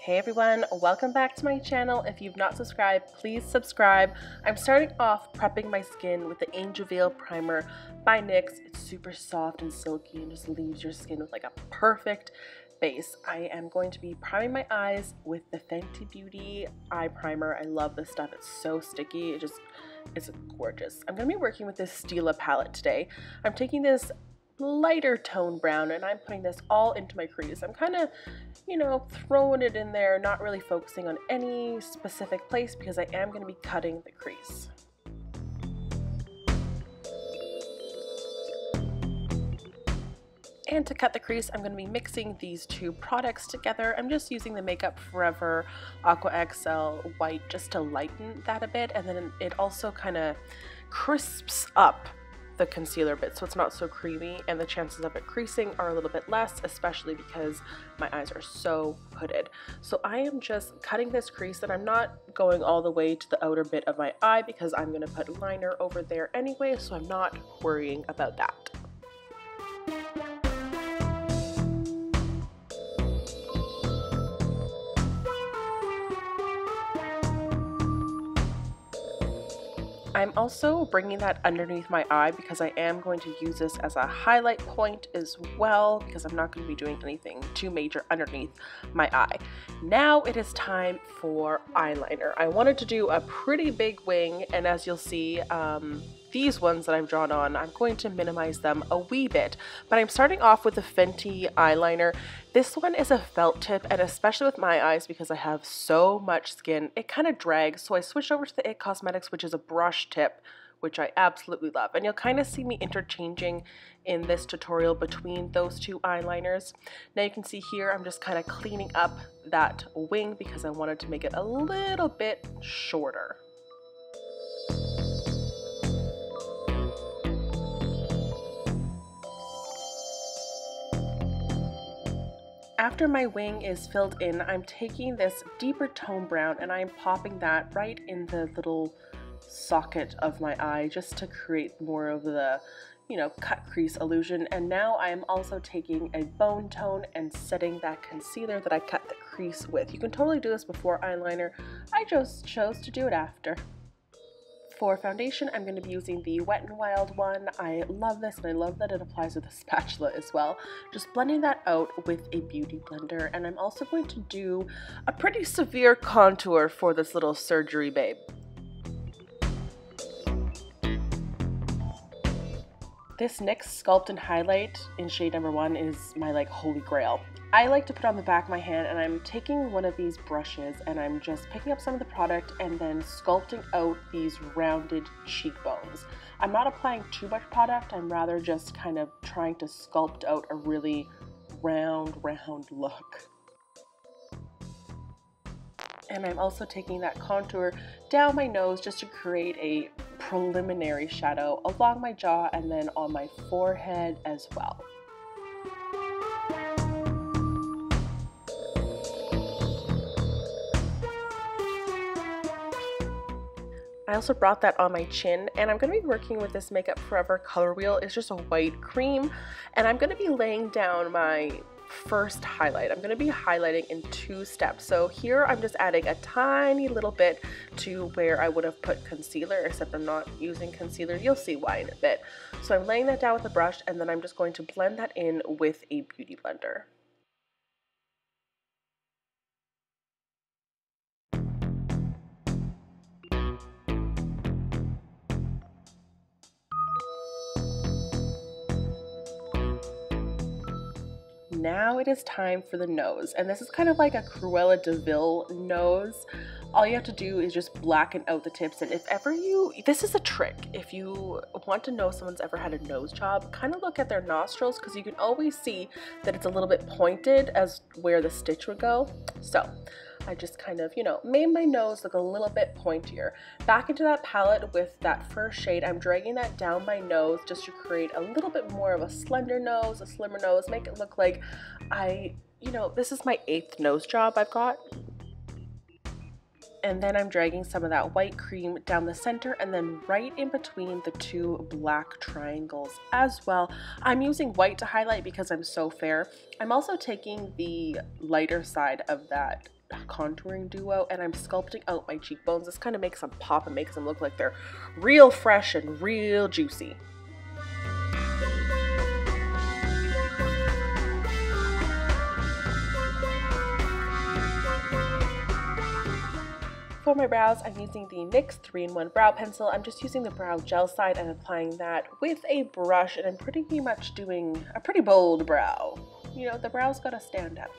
Hey everyone, welcome back to my channel. If you've not subscribed, please subscribe. I'm starting off prepping my skin with the Angel Veil Primer by NYX. It's super soft and silky and just leaves your skin with like a perfect base. I am going to be priming my eyes with the Fenty Beauty Eye Primer. I love this stuff. It's so sticky. It's gorgeous. I'm going to be working with this Stila palette today. I'm taking this lighter tone brown and I'm putting this all into my crease. I'm kind of, throwing it in there, not really focusing on any specific place because I am going to be cutting the crease. And to cut the crease, I'm going to be mixing these two products together. I'm just using the Makeup Forever Aqua XL White just to lighten that a bit, and then it also kind of crisps up the concealer bit so it's not so creamy, and the chances of it creasing are a little bit less, especially because my eyes are so hooded. So I am just cutting this crease, and I'm not going all the way to the outer bit of my eye because I'm going to put liner over there anyway, so I'm not worrying about that. I'm also bringing that underneath my eye because I am going to use this as a highlight point as well, because I'm not going to be doing anything too major underneath my eye. Now it is time for eyeliner. I wanted to do a pretty big wing, and as you'll see, these ones that I've drawn on, I'm going to minimize them a wee bit, but I'm starting off with the Fenty eyeliner. This one is a felt tip, and especially with my eyes, because I have so much skin, it kind of drags, so I switched over to the IT Cosmetics, which is a brush tip, which I absolutely love. And you'll kind of see me interchanging in this tutorial between those two eyeliners. Now you can see here, I'm just kind of cleaning up that wing because I wanted to make it a little bit shorter. After my wing is filled in, I'm taking this deeper tone brown and I'm popping that right in the little socket of my eye just to create more of the, cut crease illusion. And now I am also taking a bone tone and setting that concealer that I cut the crease with. You can totally do this before eyeliner. I just chose to do it after. For foundation, I'm going to be using the Wet n Wild one. I love this, and I love that it applies with a spatula as well. Just blending that out with a beauty blender, and I'm also going to do a pretty severe contour for this little surgery babe. This NYX Sculpt Highlight in shade number 1 is my holy grail. I like to put on the back of my hand, and I'm taking one of these brushes and I'm just picking up some of the product and then sculpting out these rounded cheekbones. I'm not applying too much product, I'm rather just kind of trying to sculpt out a really round look. And I'm also taking that contour down my nose just to create a preliminary shadow along my jaw and then on my forehead as well. I also brought that on my chin, and I'm going to be working with this Makeup Forever color wheel. It's just a white cream, and I'm going to be laying down my first highlight. I'm going to be highlighting in 2 steps. So here I'm just adding a tiny little bit to where I would have put concealer, except I'm not using concealer. You'll see why in a bit. So I'm laying that down with a brush, and then I'm just going to blend that in with a beauty blender. Now it is time for the nose, and this is kind of like a Cruella de Vil nose. All you have to do is just blacken out the tips, and if ever this is a trick, if you want to know someone's ever had a nose job, kind of look at their nostrils because you can always see that it's a little bit pointed as where the stitch would go. So I just kind of, made my nose look a little bit pointier. Back into that palette with that first shade, I'm dragging that down my nose just to create a little bit more of a slender nose, a slimmer nose, make it look like this is my 8th nose job I've got. And then I'm dragging some of that white cream down the center and then right in between the 2 black triangles as well. I'm using white to highlight because I'm so fair. I'm also taking the lighter side of that contouring duo, and I'm sculpting out my cheekbones. This kind of makes them pop and makes them look like they're real fresh and real juicy. For my brows, I'm using the NYX 3-in-1 brow pencil. I'm just using the brow gel side and applying that with a brush, and I'm pretty much doing a pretty bold brow. You know, the brow's gotta stand out.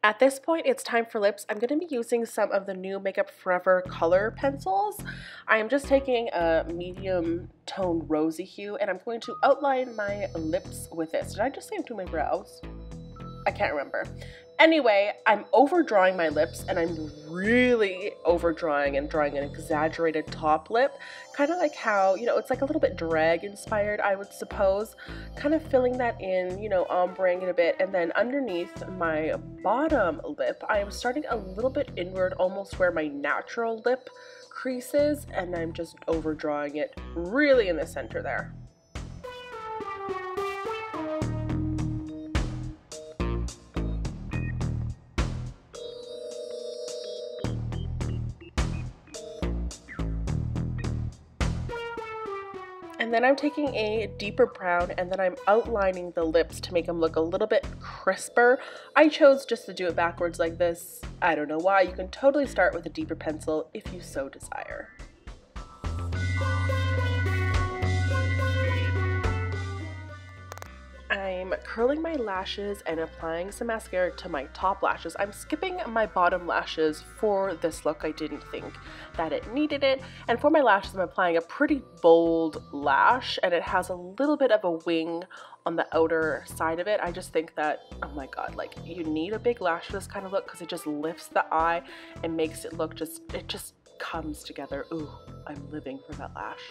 At this point, it's time for lips. I'm going to be using some of the new Makeup Forever color pencils. I am just taking a medium tone rosy hue, and I'm going to outline my lips with this. Did I just say I'm doing my brows? I can't remember. Anyway, I'm overdrawing my lips, and I'm really overdrawing and drawing an exaggerated top lip. Kind of like how, you know, it's like a little bit drag inspired, I would suppose. Kind of filling that in, you know, ombreing it a bit. And then underneath my bottom lip, I am starting a little bit inward, almost where my natural lip crease is. And I'm just overdrawing it really in the center there. And then I'm taking a deeper brown, and then I'm outlining the lips to make them look a little bit crisper. I chose just to do it backwards like this. I don't know why. You can totally start with a deeper pencil if you so desire. I'm curling my lashes and applying some mascara to my top lashes. I'm skipping my bottom lashes for this look. I didn't think that it needed it. And for my lashes, I'm applying a pretty bold lash, and it has a little bit of a wing on the outer side of it. I just think that, oh my god, like, you need a big lash for this kind of look because it just lifts the eye and makes it look it just comes together. Ooh, I'm living for that lash.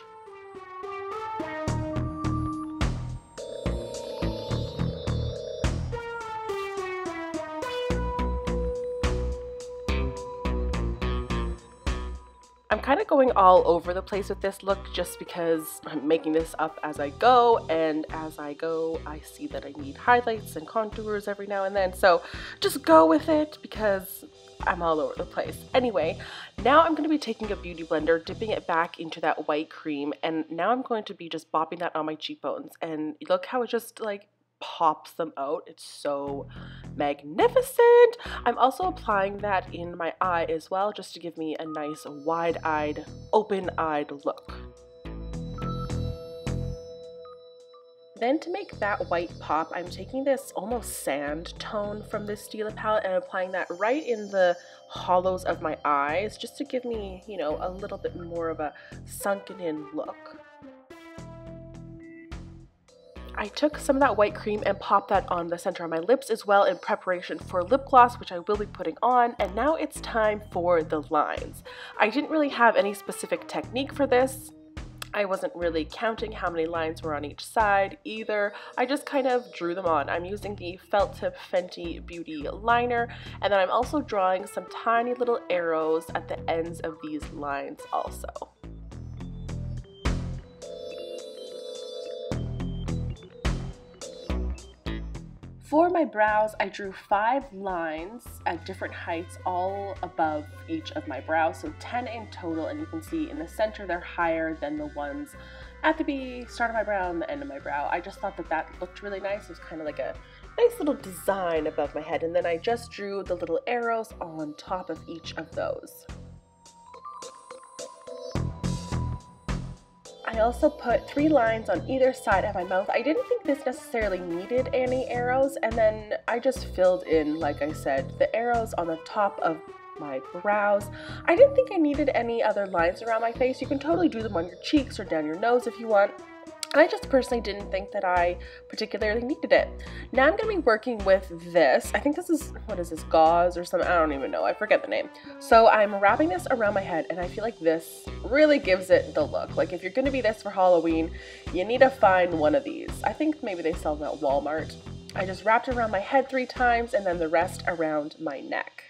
I'm kind of going all over the place with this look just because I'm making this up as I go, and as I go I see that I need highlights and contours every now and then, so just go with it because I'm all over the place. Anyway, now I'm going to be taking a beauty blender, dipping it back into that white cream, and now I'm going to be just bopping that on my cheekbones, and look how it just like pops them out. It's so magnificent. I'm also applying that in my eye as well, just to give me a nice wide-eyed, open-eyed look. Then to make that white pop, I'm taking this almost sand tone from this Stila palette and applying that right in the hollows of my eyes, just to give me, you know, a little bit more of a sunken in look. I took some of that white cream and popped that on the center of my lips as well in preparation for lip gloss, which I will be putting on. And now it's time for the lines. I didn't really have any specific technique for this. I wasn't really counting how many lines were on each side either. I just kind of drew them on. I'm using the felt tip Fenty Beauty liner, and then I'm also drawing some tiny little arrows at the ends of these lines also. For my brows, I drew 5 lines at different heights all above each of my brows, so 10 in total, and you can see in the center they're higher than the ones at the start of my brow and the end of my brow. I just thought that that looked really nice. It was kind of like a nice little design above my head, and then I just drew the little arrows on top of each of those. I also put 3 lines on either side of my mouth. I didn't think this necessarily needed any arrows, and then I just filled in, like I said, the arrows on the top of my brows. I didn't think I needed any other lines around my face. You can totally do them on your cheeks or down your nose if you want. I just personally didn't think that I particularly needed it. Now I'm going to be working with this. I think this is, what is this, gauze or something? I don't even know. I forget the name. So I'm wrapping this around my head, and I feel like this really gives it the look. Like if you're going to be this for Halloween, you need to find one of these. I think maybe they sell them at Walmart. I just wrapped it around my head 3 times and then the rest around my neck.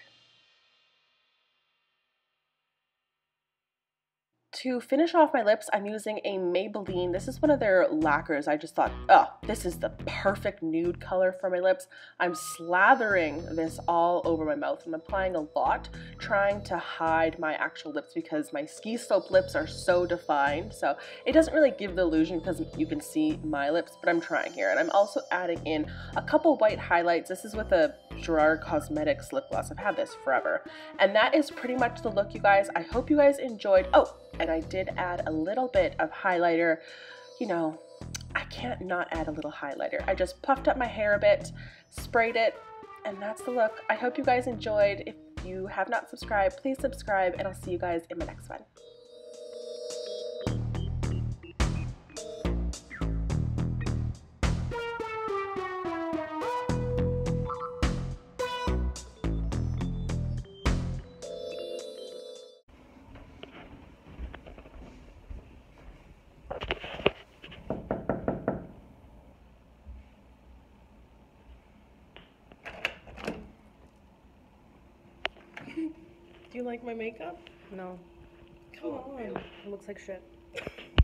To finish off my lips, I'm using a Maybelline. This is one of their lacquers. I just thought, oh, this is the perfect nude color for my lips. I'm slathering this all over my mouth. I'm applying a lot, trying to hide my actual lips because my ski slope lips are so defined. So it doesn't really give the illusion because you can see my lips, but I'm trying here. And I'm also adding in a couple white highlights. This is with a Gerard Cosmetics lip gloss. I've had this forever. And that is pretty much the look, you guys. I hope you guys enjoyed. Oh, and I did add a little bit of highlighter. You know, I can't not add a little highlighter. I just puffed up my hair a bit, sprayed it, and that's the look. I hope you guys enjoyed. If you have not subscribed, please subscribe, and I'll see you guys in my next one. Do you like my makeup? No. Come on. It looks like shit.